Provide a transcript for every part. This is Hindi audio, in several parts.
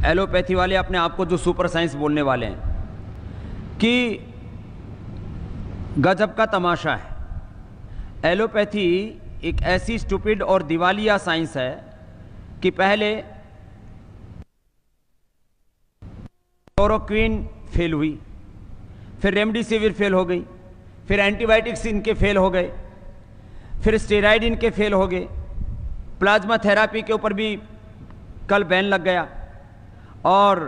एलोपैथी वाले अपने आप को जो सुपर साइंस बोलने वाले हैं कि गजब का तमाशा है। एलोपैथी एक ऐसी स्टूपिड और दिवालिया साइंस है कि पहले क्लोरोक्विन फेल हुई, फिर रेमडेसिविर फेल हो गई, फिर एंटीबायोटिक्स इनके फेल हो गए, फिर स्टेरॉइड इनके फेल हो गए, प्लाज्मा थेरापी के ऊपर भी कल बैन लग गया और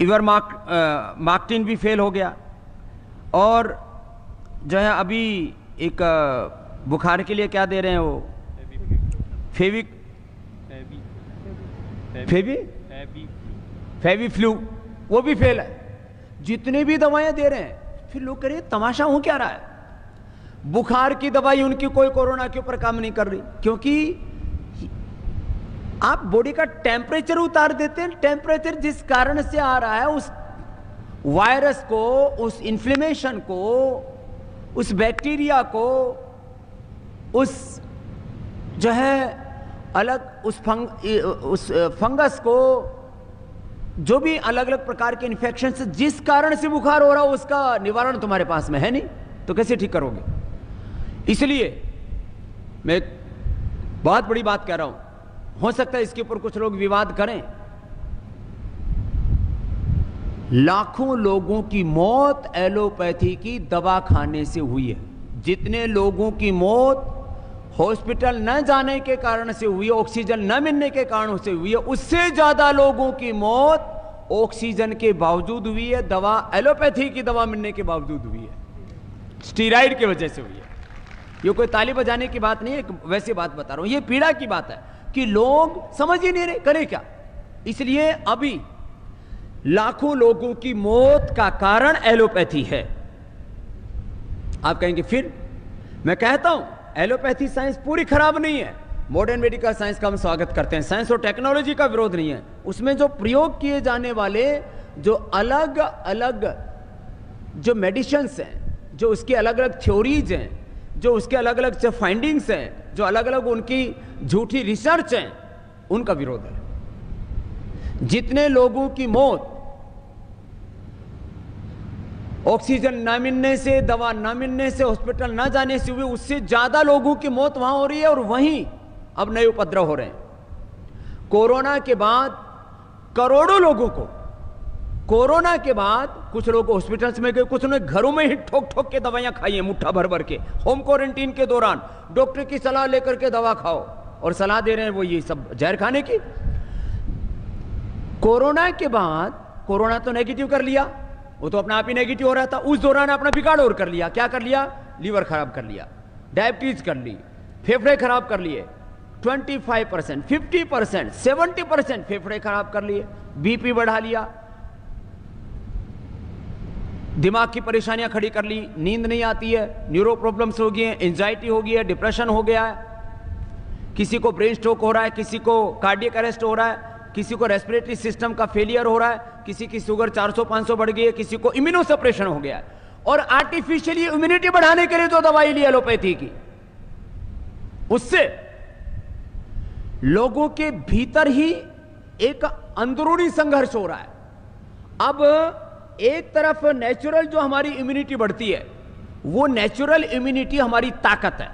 इवरमाक्टिन भी फेल हो गया। और जो है अभी एक बुखार के लिए क्या दे रहे हैं वो फेवी फ्लू, वो भी फेल है। जितने भी दवाएं दे रहे हैं, फिर लोग कह रहे हैं तमाशा हो क्या रहा है। बुखार की दवाई उनकी कोई कोरोना के ऊपर काम नहीं कर रही, क्योंकि आप बॉडी का टेम्परेचर उतार देते हैं। टेम्परेचर जिस कारण से आ रहा है, उस वायरस को, उस इन्फ्लेमेशन को, उस बैक्टीरिया को, उस जो है अलग उस फंगस को, जो भी अलग अलग प्रकार के इन्फेक्शन से जिस कारण से बुखार हो रहा हो, उसका निवारण तुम्हारे पास में है नहीं, तो कैसे ठीक करोगे। इसलिए मैं बहुत बड़ी बात कह रहा हूं, हो सकता है इसके ऊपर कुछ लोग विवाद करें। लाखों लोगों की मौत एलोपैथी की दवा खाने से हुई है। जितने लोगों की मौत हॉस्पिटल न जाने के कारण से हुई है, ऑक्सीजन न मिलने के कारण से हुई है, उससे ज्यादा लोगों की मौत ऑक्सीजन के बावजूद हुई है, दवा एलोपैथी की दवा मिलने के बावजूद हुई है, स्टेरॉइड की वजह से हुई है। ये कोई ताली बजाने की बात नहीं है, वैसे बात बता रहा हूं। ये पीड़ा की बात है कि लोग समझ ही नहीं रहे करें क्या। इसलिए अभी लाखों लोगों की मौत का कारण एलोपैथी है। आप कहेंगे फिर, मैं कहता हूं एलोपैथी साइंस पूरी खराब नहीं है। मॉडर्न मेडिकल साइंस का हम स्वागत करते हैं। साइंस और टेक्नोलॉजी का विरोध नहीं है। उसमें जो प्रयोग किए जाने वाले जो अलग अलग जो मेडिसिन्स हैं, जो उसकी अलग अलग थ्योरीज हैं, जो उसके अलग अलग जो फाइंडिंग्स हैं, जो अलग अलग उनकी झूठी रिसर्च हैं, उनका विरोध है। जितने लोगों की मौत ऑक्सीजन ना मिलने से, दवा ना मिलने से, हॉस्पिटल ना जाने से हुई, उससे ज्यादा लोगों की मौत वहां हो रही है। और वहीं अब नए उपद्रव हो रहे हैं। कोरोना के बाद करोड़ों लोगों को, कोरोना के बाद कुछ लोग हॉस्पिटल्स में गए, कुछ ने घरों में ही ठोक ठोक के दवाइयां खाई हैं, मुट्ठा भर भर के। होम क्वारंटीन के दौरान डॉक्टर की सलाह लेकर के दवा खाओ, और सलाह दे रहे हैं वो ये सब जहर खाने की। कोरोना के बाद कोरोना तो नेगेटिव कर लिया, वो तो अपना आप ही नेगेटिव हो रहा था। उस दौरान अपना बिगाड़ और कर लिया। क्या कर लिया? लीवर खराब कर लिया, डायबिटीज कर ली, फेफड़े खराब कर लिए। 25%, 50%, 70% फेफड़े खराब कर लिए, बीपी बढ़ा लिया, दिमाग की परेशानियां खड़ी कर ली, नींद नहीं आती है, न्यूरो प्रॉब्लम्स हो गई है, एंजाइटी हो गई है, डिप्रेशन हो गया है, किसी को ब्रेन स्ट्रोक हो रहा है, किसी को कार्डियक अरेस्ट हो रहा है, किसी को रेस्पिरेटरी सिस्टम का फेलियर हो रहा है, किसी की शुगर 400-500 बढ़ गई है, किसी को इम्यूनो सप्रेशन हो गया है। और आर्टिफिशियली इम्यूनिटी बढ़ाने के लिए जो दवाई ली एलोपैथी की, उससे लोगों के भीतर ही एक अंदरूनी संघर्ष हो रहा है। अब एक तरफ नेचुरल जो हमारी इम्यूनिटी बढ़ती है, वो नेचुरल इम्यूनिटी हमारी ताकत है।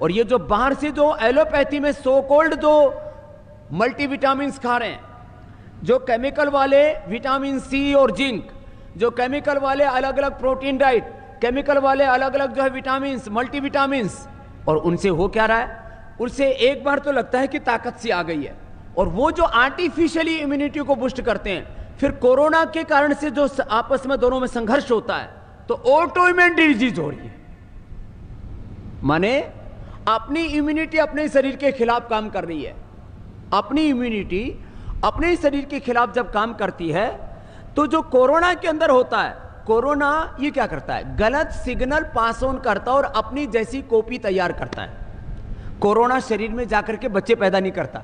और ये जो बाहर से जो एलोपैथी में सो कॉल्ड जो मल्टीविटामिन्स खा रहे हैं, जो केमिकल वाले विटामिन सी और जिंक, जो केमिकल वाले अलग अलग प्रोटीन डाइट, केमिकल वाले अलग अलग जो है विटामिन्स, मल्टीविटामिन्स, और उनसे हो क्या रहा है? उससे एक बार तो लगता है कि ताकत सी आ गई है, और वो जो आर्टिफिशियली इम्यूनिटी को बूस्ट करते हैं, फिर कोरोना के कारण से जो आपस में दोनों में संघर्ष होता है, तो ऑटोइम्यून डिजीज हो रही है। माने अपनी इम्यूनिटी अपने शरीर के खिलाफ काम कर रही है। अपनी इम्यूनिटी अपने शरीर के खिलाफ जब काम करती है, तो जो कोरोना के अंदर होता है, कोरोना ये क्या करता है? गलत सिग्नल पास ऑन करता है और अपनी जैसी कॉपी तैयार करता है। कोरोना शरीर में जाकर के बच्चे पैदा नहीं करता।